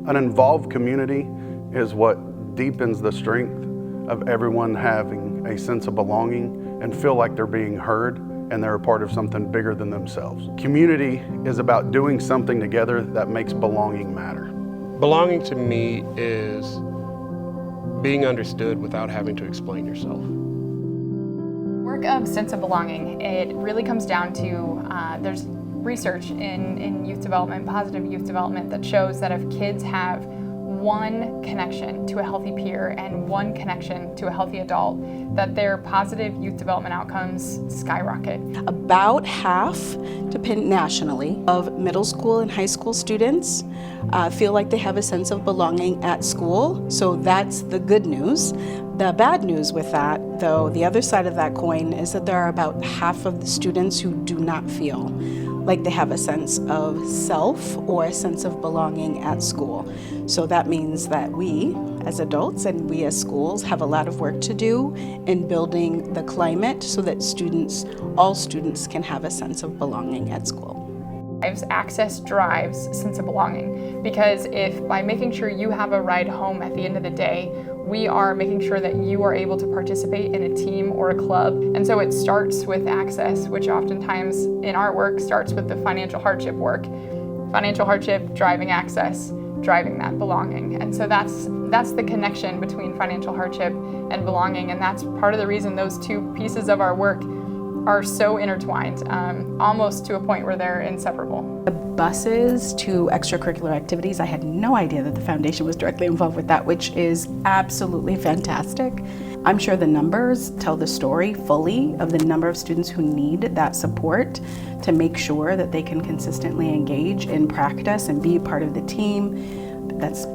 An involved community is what deepens the strength of everyone having a sense of belonging and feel like they're being heard and they're a part of something bigger than themselves. Community is about doing something together that makes belonging matter. Belonging to me is being understood without having to explain yourself. Work of sense of belonging, it really comes down to, there's research in youth development, positive youth development, that shows that if kids have one connection to a healthy peer and one connection to a healthy adult, that their positive youth development outcomes skyrocket. About half, depend nationally, of middle school and high school students feel like they have a sense of belonging at school, so that's the good news. The bad news with that, though, the other side of that coin is that there are about half of the students who do not feel like they have a sense of self or a sense of belonging at school. So that means that we as adults and we as schools have a lot of work to do in building the climate so that all students can have a sense of belonging at school. Access drives sense of belonging, because if by making sure you have a ride home at the end of the day, we are making sure that you are able to participate in a team or a club. And so it starts with access, which oftentimes in our work starts with the financial hardship work. Financial hardship, driving access, driving that belonging. And so that's the connection between financial hardship and belonging, and that's part of the reason those two pieces of our work are so intertwined, almost to a point where they're inseparable. The buses to extracurricular activities, I had no idea that the foundation was directly involved with that, which is absolutely fantastic. I'm sure the numbers tell the story fully of the number of students who need that support to make sure that they can consistently engage in practice and be part of the team. That's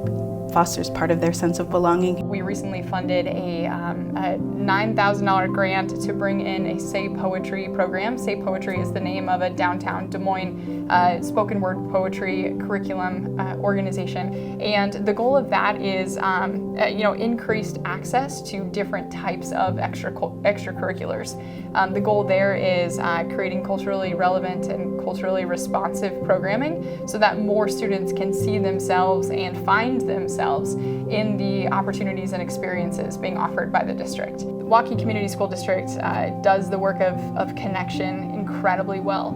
fosters part of their sense of belonging. We recently funded a $9,000 grant to bring in a Say Poetry program. Say Poetry is the name of a downtown Des Moines spoken word poetry curriculum organization. And the goal of that is increased access to different types of extracurriculars. The goal there is creating culturally relevant and culturally responsive programming so that more students can see themselves and find themselves in the opportunities and experiences being offered by the district. Waukee Community School District does the work of connection incredibly well.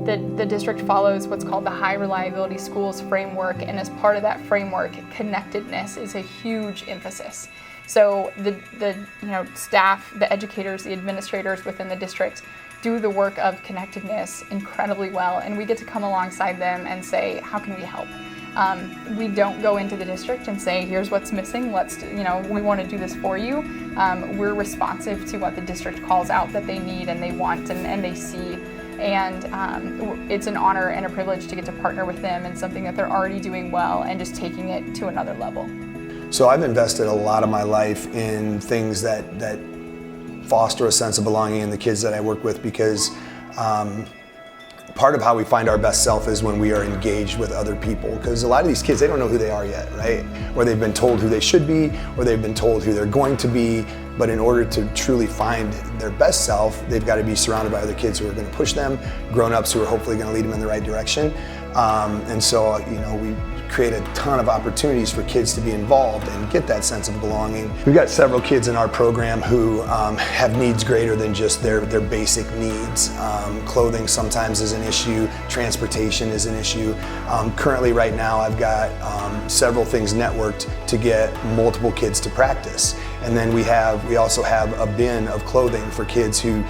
The district follows what's called the High Reliability Schools framework, and as part of that framework, connectedness is a huge emphasis. So the staff, the educators, the administrators within the district do the work of connectedness incredibly well, and we get to come alongside them and say, how can we help? We don't go into the district and say, here's what's missing, we want to do this for you. We're responsive to what the district calls out that they need and they want and they see. And it's an honor and a privilege to get to partner with them in something that they're already doing well and just taking it to another level. So I've invested a lot of my life in things that foster a sense of belonging in the kids that I work with, because part of how we find our best self is when we are engaged with other people, because a lot of these kids, they don't know who they are yet, right? Or they've been told who they should be, or they've been told who they're going to be, but in order to truly find their best self, they've got to be surrounded by other kids who are going to push them, grown-ups who are hopefully going to lead them in the right direction. And so, we create a ton of opportunities for kids to be involved and get that sense of belonging. We've got several kids in our program who have needs greater than just their basic needs. Clothing sometimes is an issue, transportation is an issue. Currently right now I've got several things networked to get multiple kids to practice. And then we also have a bin of clothing for kids who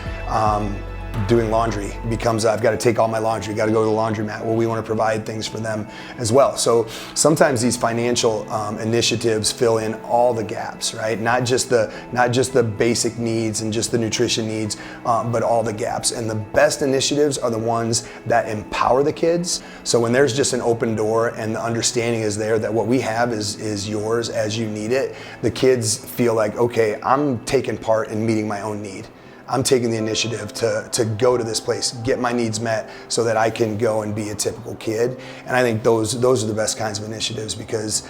doing laundry becomes, I've got to take all my laundry, got to go to the laundromat. Well, we want to provide things for them as well. So sometimes these financial initiatives fill in all the gaps, right? Not just the basic needs and just the nutrition needs, but all the gaps. And the best initiatives are the ones that empower the kids. So when there's just an open door and the understanding is there that what we have is yours as you need it, the kids feel like, okay, I'm taking part in meeting my own need. I'm taking the initiative to go to this place, get my needs met so that I can go and be a typical kid. And I think those are the best kinds of initiatives, because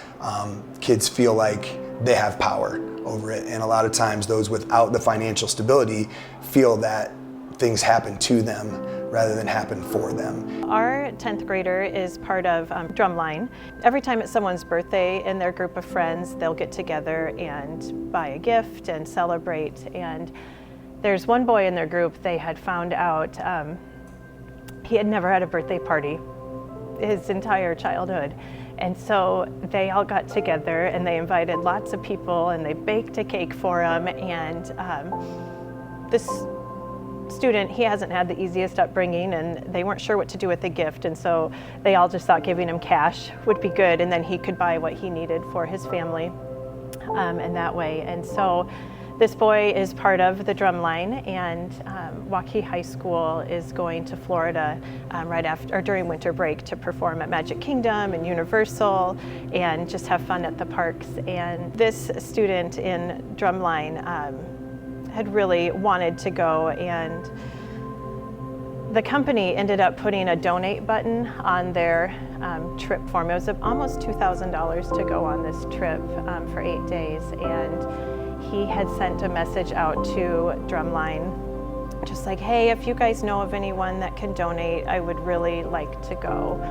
kids feel like they have power over it. And a lot of times those without the financial stability feel that things happen to them rather than happen for them. Our 10th grader is part of Drumline. Every time it's someone's birthday in their group of friends, they'll get together and buy a gift and celebrate. And there's one boy in their group, they had found out he had never had a birthday party his entire childhood. And so they all got together and they invited lots of people and they baked a cake for him. And this student, he hasn't had the easiest upbringing and they weren't sure what to do with the gift. And so they all just thought giving him cash would be good and then he could buy what he needed for his family in that way. And so this boy is part of the Drumline, and Waukee High School is going to Florida right after or during winter break to perform at Magic Kingdom and Universal and just have fun at the parks. And this student in Drumline had really wanted to go, and the company ended up putting a donate button on their trip form. It was almost $2,000 to go on this trip for 8 days, and he had sent a message out to Drumline, just like, hey, if you guys know of anyone that can donate, I would really like to go.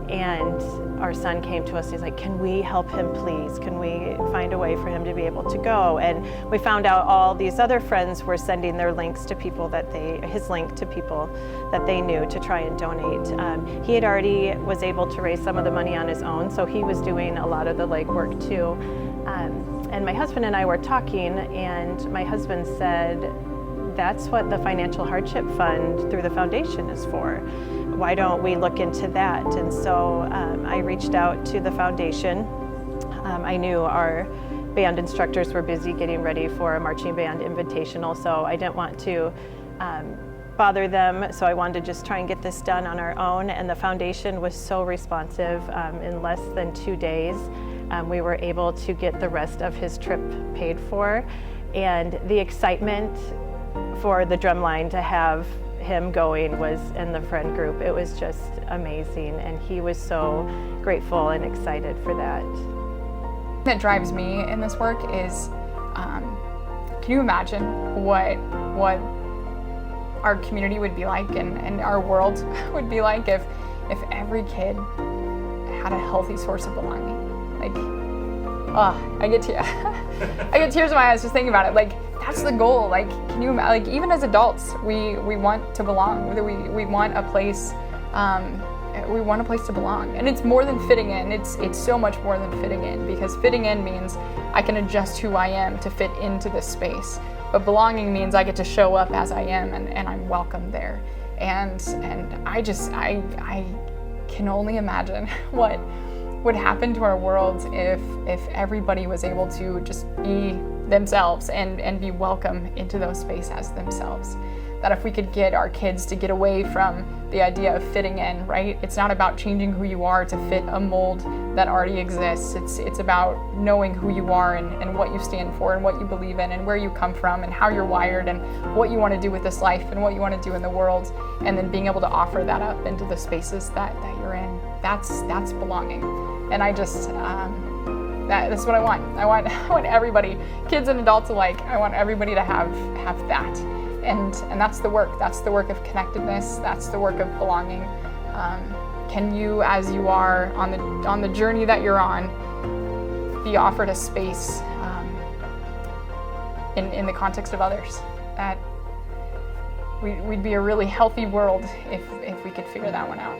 And our son came to us, he's like, can we help him please? Can we find a way for him to be able to go? And we found out all these other friends were sending their links to people that his link to people that they knew to try and donate. He had already was able to raise some of the money on his own, so he was doing a lot of the legwork too. And my husband and I were talking, and my husband said, that's what the Financial Hardship Fund through the foundation is for. Why don't we look into that? And so I reached out to the foundation. I knew our band instructors were busy getting ready for a marching band invitational, so I didn't want to bother them, so I wanted to just try and get this done on our own. And the foundation was so responsive. In less than 2 days, we were able to get the rest of his trip paid for. And the excitement for the Drumline to have him going was in the friend group. It was just amazing, and he was so grateful and excited for that. That drives me in this work is, can you imagine what our community would be like and our world would be like if every kid had a healthy source of belonging? Like, I get tears in my eyes just thinking about it. Like, that's the goal. Like, can you imagine? Like, even as adults, we want to belong. We want a place. We want a place to belong, and it's more than fitting in. It's so much more than fitting in, because fitting in means I can adjust who I am to fit into this space. But belonging means I get to show up as I am, and I'm welcome there. And I can only imagine what would happen to our world if everybody was able to just be themselves and be welcome into those spaces as themselves. That if we could get our kids to get away from the idea of fitting in, right? It's not about changing who you are to fit a mold that already exists. It's about knowing who you are and what you stand for and what you believe in and where you come from and how you're wired and what you want to do with this life and what you want to do in the world, and then being able to offer that up into the spaces that you're in. That's belonging. And I just, that's what I want. I want everybody, kids and adults alike, I want everybody to have that. And that's the work. That's the work of connectedness. That's the work of belonging. Can you, as you are on the journey that you're on, be offered a space in the context of others? That we'd be a really healthy world if we could figure that one out.